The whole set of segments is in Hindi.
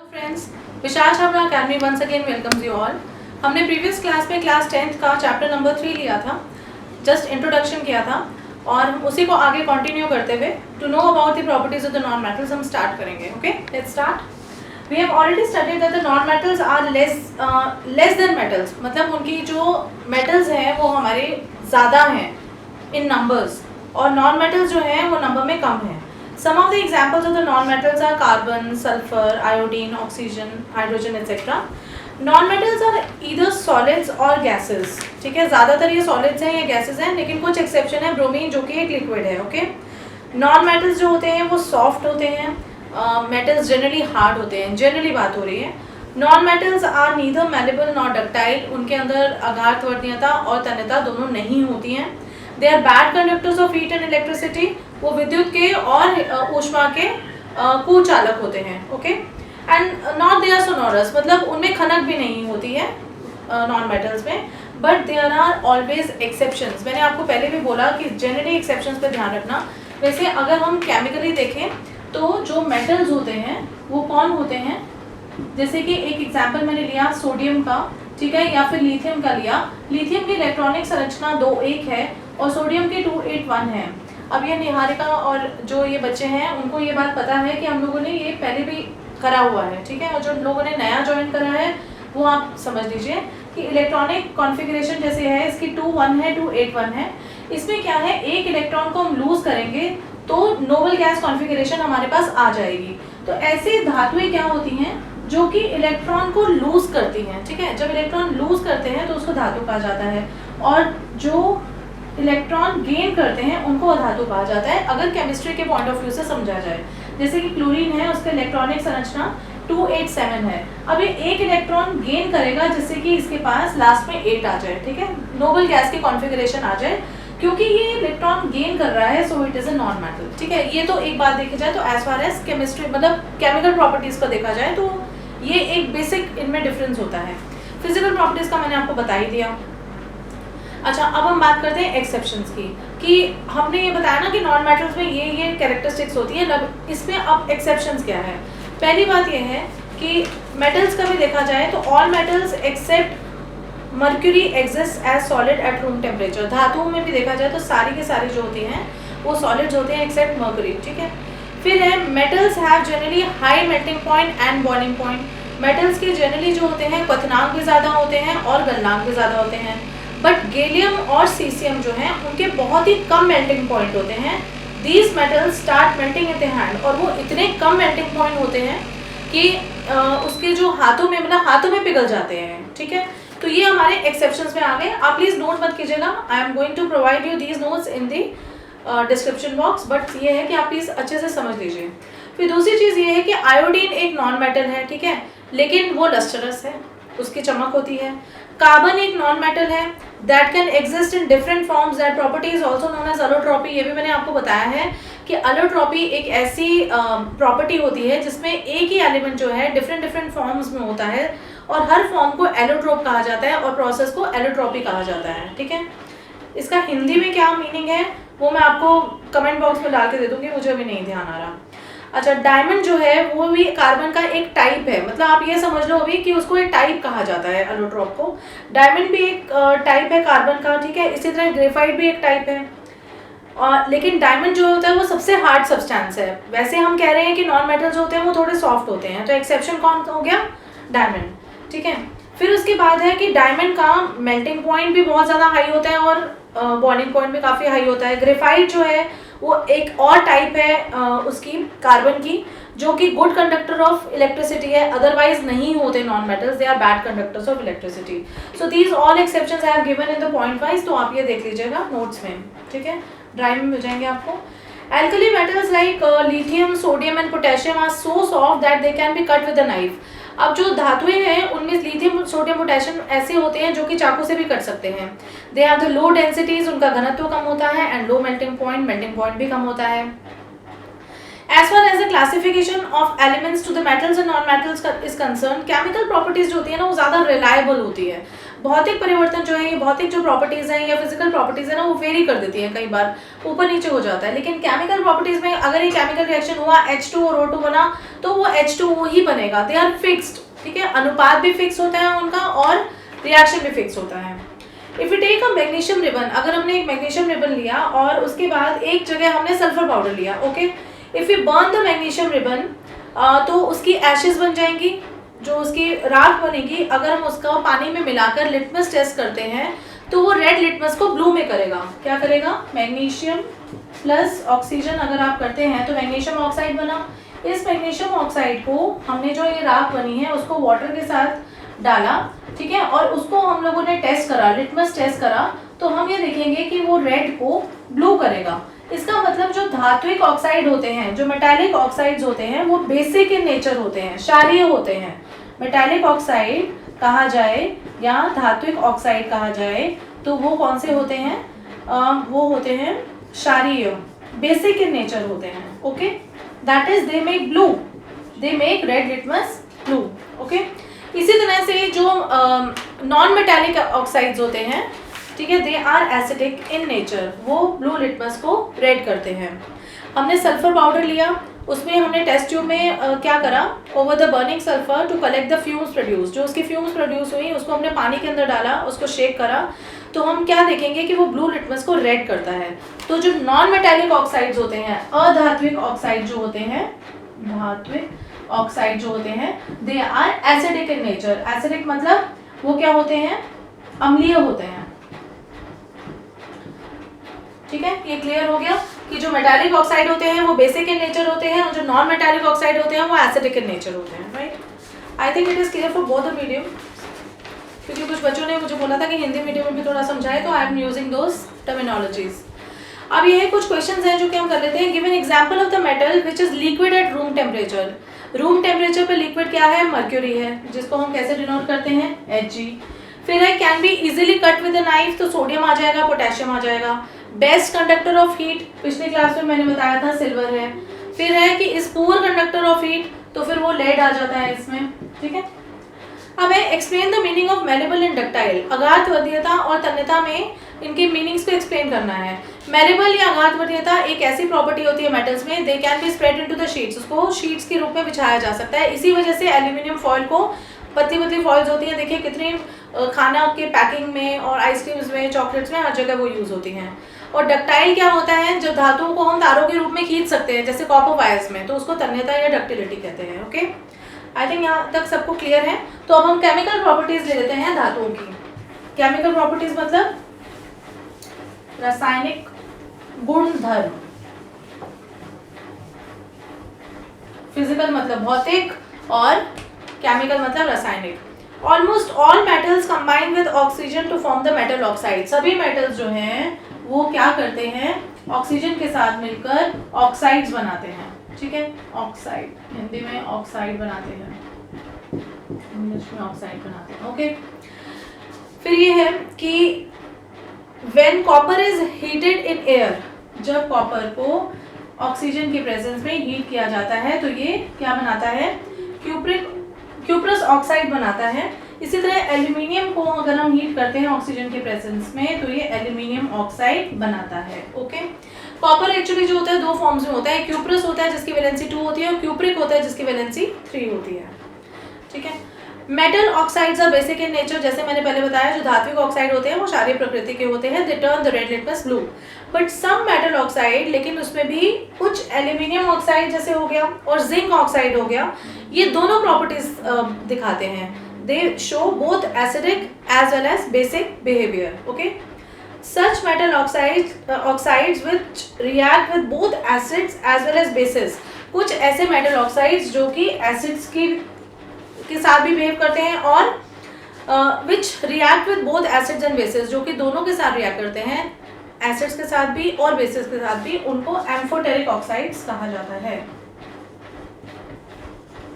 Friends, Vishal Chhabra academy once again welcomes you all. हमने प्रीवियस क्लास में क्लास 10th का चैप्टर नंबर 3 लिया था, जस्ट इंट्रोडक्शन किया था और उसी को आगे कंटिन्यू करते हुए to know about the properties of the non metals हम स्टार्ट करेंगे। Okay, let's start. We have already studied that the non metals are less than metals, मतलब उनकी जो मेटल्स हैं वो हमारे ज़्यादा हैं इन नंबर्स और नॉन मेटल्स जो हैं वो नंबर में कम हैं। Some of the examples of the non-metals are carbon, sulfur, iodine, oxygen, hydrogen, etc. Non-metals are either solids or gases. ठीक है, ज़्यादातर ये solids हैं या gases हैं, लेकिन कुछ exception है, ब्रोमीन जो कि एक liquid है। ओके, non-metals जो होते हैं वो soft होते हैं, metals generally hard होते हैं, generally बात हो रही है। Non-metals are neither malleable nor ductile, उनके अंदर आघात वर्णीयता और तन्यता दोनों नहीं होती हैं। They are bad conductors of heat and electricity, वो विद्युत के और ऊष्मा के कुचालक होते हैं। Okay, and not they are sonorous, मतलब उनमें खनक भी नहीं होती है नॉन मेटल्स में, but there are always exceptions. मैंने आपको पहले भी बोला कि जनरली एक्सेप्शंस पे ध्यान रखना। वैसे अगर हम केमिकली देखें तो जो मेटल्स होते हैं वो कौन होते हैं, जैसे कि एक एग्जाम्पल मैंने लिया सोडियम का, ठीक है, या फिर लिथियम का लिया। लिथियम की इलेक्ट्रॉनिक संरचना 2-1 है और सोडियम की 2-8-1 है। अब ये निहारिका और जो ये बच्चे हैं उनको ये बात पता है कि हम लोगों ने ये पहले भी करा हुआ है, ठीक है, और जो लोगों ने नया ज्वाइन करा है वो आप समझ लीजिए कि इलेक्ट्रॉनिक कॉन्फ़िगरेशन जैसे है इसकी 2-1 है, 2-8-1 है। इसमें क्या है, एक इलेक्ट्रॉन को हम लूज करेंगे तो नोबल गैस कॉन्फ़िगरेशन हमारे पास आ जाएगी। तो ऐसी धातुएं क्या होती हैं जो कि इलेक्ट्रॉन को लूज करती हैं, ठीक है। जब इलेक्ट्रॉन लूज करते हैं तो उसको धातु कहा जाता है और जो इलेक्ट्रॉन गेन करते हैं उनको अधातु कहा जाता है, अगर केमिस्ट्री के पॉइंट ऑफ व्यू से समझा जाए। जैसे कि क्लोरीन है, उसका इलेक्ट्रॉनिक संरचना 2-8-7 है। अब ये एक इलेक्ट्रॉन गेन करेगा जिससे कि इसके पास लास्ट में 8 आ जाए, ठीक है, नोबल गैस की कॉन्फ़िगरेशन आ जाए, क्योंकि ये इलेक्ट्रॉन गेन कर रहा है, so it is a non metal, ठीक है। ये तो एक बात देखी जाए तो एज फार एज केमिस्ट्री मतलब केमिकल प्रॉपर्टीज का देखा जाए तो ये एक बेसिक इनमें डिफरेंस होता है। फिजिकल प्रॉपर्टीज का मैंने आपको बता ही दिया। अच्छा, अब हम बात करते हैं एक्सेप्शंस की, कि हमने ये बताया ना कि नॉन मेटल्स में ये कैरेक्टरिस्टिक्स होती है। इसमें अब एक्सेप्शंस क्या है, पहली बात ये है कि मेटल्स का भी देखा जाए तो all metals except mercury exist as solid at room temperature. धातुओं में भी देखा जाए तो सारी के सारे जो होती हैं वो सॉलिड्स होते हैं एक्सेप्ट मर्क्यूरी, ठीक है। फिर है metals have generally high melting point and boiling point. Metals के जनरली जो होते हैं क्वथनांक भी ज़्यादा होते हैं और गलनांक भी ज़्यादा होते हैं, बट गैलियम और सीसियम जो हैं उनके बहुत ही कम मेल्टिंग पॉइंट होते हैं। These metals start melting at the hand, और वो इतने कम मेल्टिंग पॉइंट होते हैं कि उसके जो हाथों में मतलब हाथों में पिघल जाते हैं, ठीक है। तो ये हमारे एक्सेप्शंस में आ गए। आप प्लीज़ नोट मत कीजिएगा, I am going to provide you these notes in the description box, but ये है कि आप प्लीज़ अच्छे से समझ लीजिए। फिर दूसरी चीज़ ये है कि आयोडीन एक नॉन मेटल है, ठीक है, लेकिन वो लस्टरस है, उसकी चमक होती है। कार्बन एक नॉन मेटल है that can exist in different forms, that property is also known as allotropy. ये भी मैंने आपको बताया है कि एलोट्रॉपी एक ऐसी प्रॉपर्टी होती है जिसमें एक ही एलिमेंट जो है डिफरेंट फॉर्म्स में होता है और हर फॉर्म को एलोट्रोप कहा जाता है और प्रोसेस को एलोट्रॉपी कहा जाता है, ठीक है। इसका हिंदी में क्या मीनिंग है वो मैं आपको कमेंट बॉक्स में डाल के दे दूँगी, मुझे अभी नहीं ध्यान आ रहा। अच्छा, डायमंड जो है वो भी कार्बन का एक टाइप है, मतलब आप ये समझ लो अभी कि उसको एक टाइप कहा जाता है एलोट्रॉप को। डायमंड भी एक टाइप है कार्बन का, ठीक है। इसी तरह ग्रेफाइट भी एक टाइप है, और लेकिन डायमंड जो होता है वो सबसे हार्ड सब्सटेंस है। वैसे हम कह रहे हैं कि नॉन मेटल्स होते हैं वो थोड़े सॉफ्ट होते हैं, तो एक्सेप्शन कौन हो गया, डायमंड, ठीक है। फिर उसके बाद है कि डायमंड का मेल्टिंग पॉइंट भी बहुत ज़्यादा हाई होता है और बॉइलिंग पॉइंट भी काफ़ी हाई होता है। ग्रेफाइट जो है वो एक और टाइप है उसकी कार्बन की, जो कि गुड कंडक्टर ऑफ इलेक्ट्रिसिटी है, अदरवाइज नहीं होते non metals, they are bad conductors of electricity. So these all exceptions I have given in the point wise, तो आप ये देख लीजिएगा नोट्स में, ठीक है, ड्राइव में मिल जाएंगे आपको। Alkali metals like lithium, sodium and potassium are so soft that they can be cut with a knife. अब जो धातुएं हैं उनमें लिथियम, सोडियम, पोटेशियम ऐसे होते हैं जो कि चाकू से भी कट सकते हैं। They have the low densities, उनका घनत्व कम होता है, एंड लो मेल्टिंग पॉइंट भी कम होता है। As far as the classification of elements to the metals and non-metals is concerned, chemical properties जो होती है ना वो ज़्यादा reliable होती है. भौतिक परिवर्तन जो है, ये भौतिक जो प्रॉपर्टीज हैं या फिजिकल प्रॉपर्टीज है ना वो वेरी कर देती है, कई बार ऊपर नीचे हो जाता है. लेकिन केमिकल प्रॉपर्टीज में अगर ये केमिकल रिएक्शन हुआ H2 और O2 बना तो वो H2O ही बनेगा. दे आर फिक्स्ड, ठीक है. अनुपात भी फिक्स होता है उनका और रिएक्शन भी फिक्स होता है. If you take a magnesium ribbon, अगर हमने एक मैग्नीशियम रिबन लिया और उसके बाद एक जगह हमने सल्फर पाउडर लिया, okay. If you burn the magnesium ribbon तो उसकी एशेस बन जाएंगी, जो उसकी राख बनेगी. अगर हम उसका पानी में मिलाकर लिटमस टेस्ट करते हैं तो वो रेड लिटमस को ब्लू में करेगा. क्या करेगा? मैग्नीशियम प्लस ऑक्सीजन अगर आप करते हैं तो मैग्नीशियम ऑक्साइड बना. इस मैग्नीशियम ऑक्साइड को हमने जो ये राख बनी है उसको वाटर के साथ डाला, ठीक है, और उसको हम लोगों ने टेस्ट करा, लिटमस टेस्ट करा, तो हम ये देखेंगे कि वो रेड को ब्लू करेगा. इसका मतलब जो धात्विक ऑक्साइड होते हैं, जो मेटालिक ऑक्साइड्स होते हैं, वो बेसिक इन नेचर होते हैं, क्षारीय होते हैं. मेटालिक ऑक्साइड कहा जाए या धात्विक ऑक्साइड कहा जाए तो वो कौन से होते हैं? वो होते हैं क्षारीय, बेसिक इन नेचर होते हैं. Okay, that is they make blue, they make red litmus blue. Okay, इसी तरह से जो नॉन मेटालिक ऑक्साइड्स होते हैं, ठीक है, they are acidic in nature, वो ब्लू लिटमस को रेड करते हैं. हमने सल्फर पाउडर लिया, उसमें हमने टेस्ट ट्यूब में क्या करा, over the burning sulphur to collect the fumes produce, जो उसकी फ्यूम्स प्रोड्यूस हुई उसको हमने पानी के अंदर डाला, उसको शेक करा, तो हम क्या देखेंगे कि वो ब्लू लिटमस को रेड करता है. तो जो नॉन मेटालिक ऑक्साइड्स होते हैं, अधात्विक ऑक्साइड जो होते हैं, धात्विक ऑक्साइड जो होते हैं, they are acidic in nature. Acidic मतलब वो क्या होते हैं? अम्लीय होते हैं. ठीक है, ये क्लियर हो गया कि जो मेटालिक ऑक्साइड होते हैं वो बेसिक इन नेचर होते हैं और जो नॉन मेटालिक ऑक्साइड होते हैं वो एसिडिक इन नेचर होते हैं. Right, I think it is clear for both the medium, क्योंकि कुछ बच्चों ने मुझे बोला था कि हिंदी मीडियम में भी थोड़ा समझाए, तो I am using those terminologies. अब ये कुछ क्वेश्चंस हैं जो कि हम कर लेते हैं. Give an example of the metal which is liquid at room temperature. Room temperature पे लिक्विड क्या है? मर्क्यूरी है, जिसको हम कैसे डिनोट करते हैं? Hg. फिर है can be easily cut with a knife, तो सोडियम आ जाएगा, पोटेशियम आ जाएगा. बेस्ट कंडक्टर ऑफ हीट, पिछले क्लास में मैंने बताया था सिल्वर है. फिर है कि इस पुअर कंडक्टर ऑफ हीट, तो फिर वो लेड आ जाता है इसमें. ठीक है, अब है explain the meaning of malleable and ductile. अगाध वरीयता और तन्यता में इनके मीनिंग्स को एक्सप्लेन करना है. मेलेबल या अगाध वरीयता एक ऐसी प्रॉपर्टी होती है मेटल्स में, दे can be spread into the sheets, उसको शीट्स के रूप में बिछाया जा सकता है. इसी वजह से एल्यूमिनियम फॉइल को, पतली पतली फॉइल्स होती हैं, देखिए कितनी खाना के पैकिंग में और आइसक्रीम्स में, चॉकलेट्स में, हर जगह वो यूज होती हैं. और डक्टाइल क्या होता है? जो धातुओं को हम तारों के रूप में खींच सकते हैं, जैसे कॉपर वायर्स में, तो उसको तन्यता या डक्टिलिटी कहते हैं. ओके, आई थिंक यहाँ तक सबको क्लियर है. तो अब हम केमिकल प्रॉपर्टीज ले लेते हैं धातुओं की. केमिकल प्रॉपर्टीज मतलब रासायनिक गुणधर्म, फिजिकल मतलब भौतिक और केमिकल मतलब रासायनिक. Almost all metals combine with oxygen to form the metal oxide. सभी मेटल्स जो हैं वो क्या करते हैं? ऑक्सीजन के साथ मिलकर ऑक्साइड्स बनाते हैं. ठीक है, ऑक्साइड, हिंदी में ऑक्साइड बनाते हैं, इंग्लिश में ऑक्साइड बनाते हैं. ओके, फिर ये है कि when copper is heated in air, जब कॉपर को ऑक्सीजन की प्रेजेंस में हीट किया जाता है तो ये क्या बनाता है? क्यूप्रस ऑक्साइड बनाता है. इसी तरह एल्यूमिनियम को अगर हम हीट करते हैं ऑक्सीजन के प्रेजेंस में तो ये एल्यूमिनियम ऑक्साइड बनाता है. ओके, कॉपर एक्चुअली जो होता है दो फॉर्म्स में होता है. क्यूप्रस होता है जिसकी वैलेंसी 2 होती है और क्यूप्रिक होता है जिसकी वैलेंसी 3 होती है. ठीक है, metal oxides are basic in nature. जैसे मैंने पहले बताया, जो धात्विक ऑक्साइड होते हैं वो क्षारीय प्रकृति के होते हैं. They turn the red litmus blue. But some metal oxide, लेकिन उसमें भी कुछ एल्यूमिनियम ऑक्साइड जैसे हो गया और जिंक ऑक्साइड हो गया, ये दोनों प्रॉपर्टीज दिखाते हैं. They show both acidic as well as basic behaviour. Okay, such metal oxides which react with both acids as well as bases. कुछ ऐसे मेटल ऑक्साइड्स जो कि एसिड्स के साथ भी बिहेव करते हैं और which react with both acids and bases, जो कि दोनों के साथ रिएक्ट करते हैं, एसिड्स के साथ भी और बेसिस के साथ भी, उनको एम्फोटेरिक ऑक्साइड्स कहा जाता है.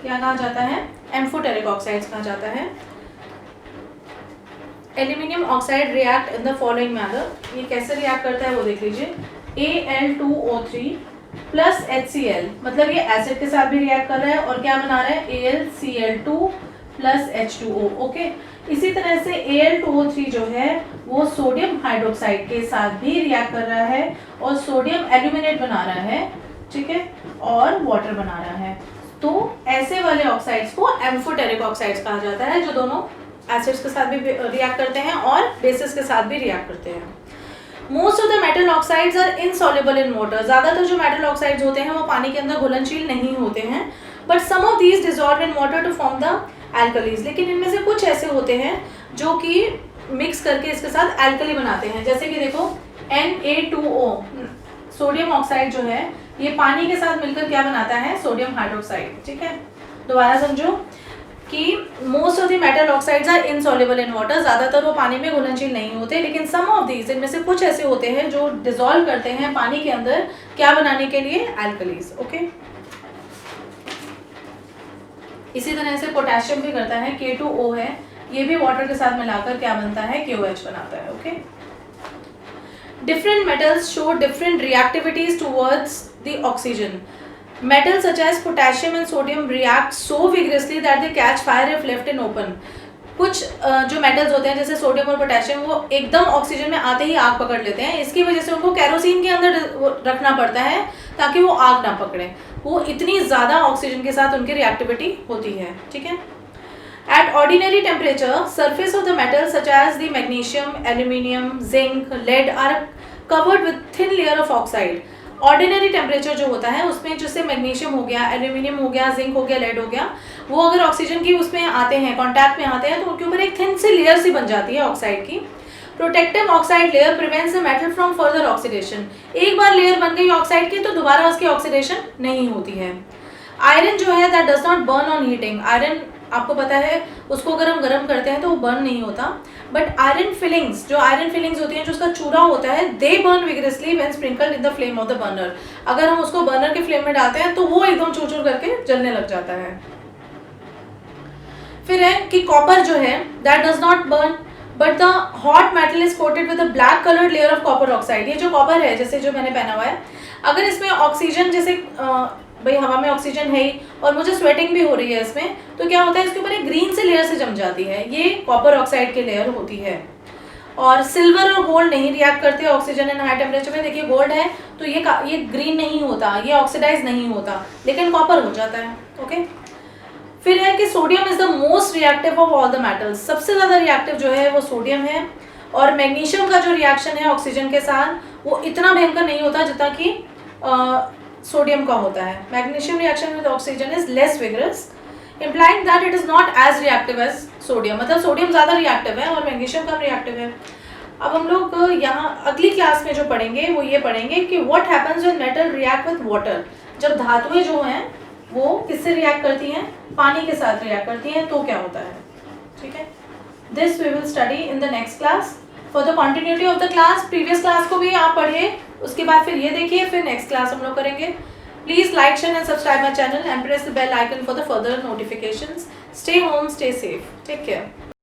क्या कहा जाता है? एम्फोटेरिक ऑक्साइड्स कहा जाता है. Aluminium oxide react in the following manner. ये कैसे रिएक्ट करता है वो देख लीजिए. Al2O3 प्लस HCl, मतलब ये एसिड के साथ भी रिएक्ट कर रहा है और क्या बना रहा है AlCl2 प्लस H2O। ओके, इसी तरह से Al2O3 जो है वो सोडियम हाइड्रोक्साइड के साथ भी रिएक्ट कर रहा है और सोडियम एल्यूमिनेट बना रहा है, ठीक है, और वाटर बना रहा है। तो ऐसे वाले ऑक्साइड्स को एम्फोटेरिक ऑक्साइड्स कहा जाता है, जो दोनों एसिड्स के साथ भी रिएक्ट करते हैं और बेसिस के साथ भी रिएक्ट करते हैं। Most of the metal oxides are insoluble in water. ज़्यादातर जो मेटल ऑक्साइड्स होते हैं वो पानी के अंदर घुलनशील नहीं होते हैं, but some of these dissolve in water to form the alkalis. लेकिन इनमें से कुछ ऐसे होते हैं जो कि मिक्स करके इसके साथ एल्कली बनाते हैं। जैसे कि देखो Na2O सोडियम ऑक्साइड जो है ये पानी के साथ मिलकर क्या बनाता है, सोडियम हाइड्रोक्साइड। ठीक है, दोबारा समझो कि most of the metal oxides are insoluble in water. ज़्यादातर वो पानी में घुलनशील नहीं होते, लेकिन सम ऑफ दीज इनमें से कुछ ऐसे होते हैं जो डिसॉल्व करते हैं पानी के अंदर क्या बनाने के लिए, एल्कलीज। ओके, इसी तरह से पोटेशियम भी करता है, K2O है, ये भी वाटर के साथ मिलाकर क्या बनता है, KOH बनाता है। Okay, different metals show different reactivities towards the oxygen. Metals such as potassium and sodium react so vigorously that they catch fire if left in open. कुछ जो मेटल्स होते हैं जैसे सोडियम और पोटेशियम वो एकदम ऑक्सीजन में आते ही आग पकड़ लेते हैं। इसकी वजह से उनको केरोसिन के अंदर रखना पड़ता है ताकि वो आग ना पकड़े। वो इतनी ज़्यादा ऑक्सीजन के साथ उनकी रिएक्टिविटी होती है। ठीक है, at ordinary temperature surface of the metals such as the magnesium, aluminium, zinc, lead are covered with thin layer of oxide. Ordinary temperature जो होता है उसमें जैसे मैग्नीशियम हो गया, एल्यूमिनियम हो गया, जिंक हो गया, लेड हो गया, वो अगर ऑक्सीजन की उसमें आते हैं, कांटेक्ट में आते हैं, तो उनके ऊपर एक थिन सी लेयर सी बन जाती है ऑक्साइड की। Protective oxide layer prevents the metal from further oxidation. एक बार लेयर बन गई ऑक्साइड की तो दोबारा उसकी ऑक्सीडेशन नहीं होती है। आयरन जो है that does not burn on heating. Iron आपको पता है उसको अगर हम गर्म करते हैं तो वो बर्न नहीं होता, बट आयरन फिलिंग्स, जो आयरन फिलिंग्स होती हैं, जो उसका चूरा होता है, दे burn vigorously when sprinkled in the flame of the burner. अगर हम उसको बर्नर के फ्लेम में डालते हैं तो वो एकदम चूर चूर करके जलने लग जाता है। फिर है कि कॉपर जो है that does not burn but the hot metal is coated with a black coloured layer of copper oxide. ये जो कॉपर है, जैसे जो मैंने पहना हुआ है, अगर इसमें ऑक्सीजन जैसे भाई हवा में ऑक्सीजन है ही और मुझे स्वेटिंग भी हो रही है इसमें, तो क्या होता है इसके ऊपर एक ग्रीन से लेयर से जम जाती है, ये कॉपर ऑक्साइड की लेयर होती है। और सिल्वर और गोल्ड नहीं रिएक्ट करते ऑक्सीजन एंड हाई टेम्परेचर में। देखिए गोल्ड है तो ये ग्रीन नहीं होता, ये ऑक्सीडाइज नहीं होता, लेकिन कॉपर हो जाता है। ओके, फिर है कि sodium is the most reactive of all the metals. सबसे ज़्यादा रिएक्टिव जो है वो सोडियम है। और मैग्नीशियम का जो रिएक्शन है ऑक्सीजन के साथ वो इतना भयंकर नहीं होता जितना कि सोडियम का होता है। Magnesium reaction with oxygen is less vigorous, implying that it is not as reactive as sodium. मतलब सोडियम ज़्यादा रिएक्टिव है और मैग्नीशियम कम रिएक्टिव है। अब हम लोग यहाँ अगली क्लास में जो पढ़ेंगे वो ये पढ़ेंगे कि what happens when metal react with water. जब धातुएं जो हैं वो किससे रिएक्ट करती हैं, पानी के साथ रिएक्ट करती हैं, तो क्या होता है। ठीक है, this we will study in the next class. For the continuity of the class, previous class को भी आप पढ़िए, उसके बाद फिर ये देखिए, फिर नेक्स्ट क्लास हम लोग करेंगे। Please like, share and subscribe my channel and press the bell icon for the further notifications. Stay home, stay safe, take care.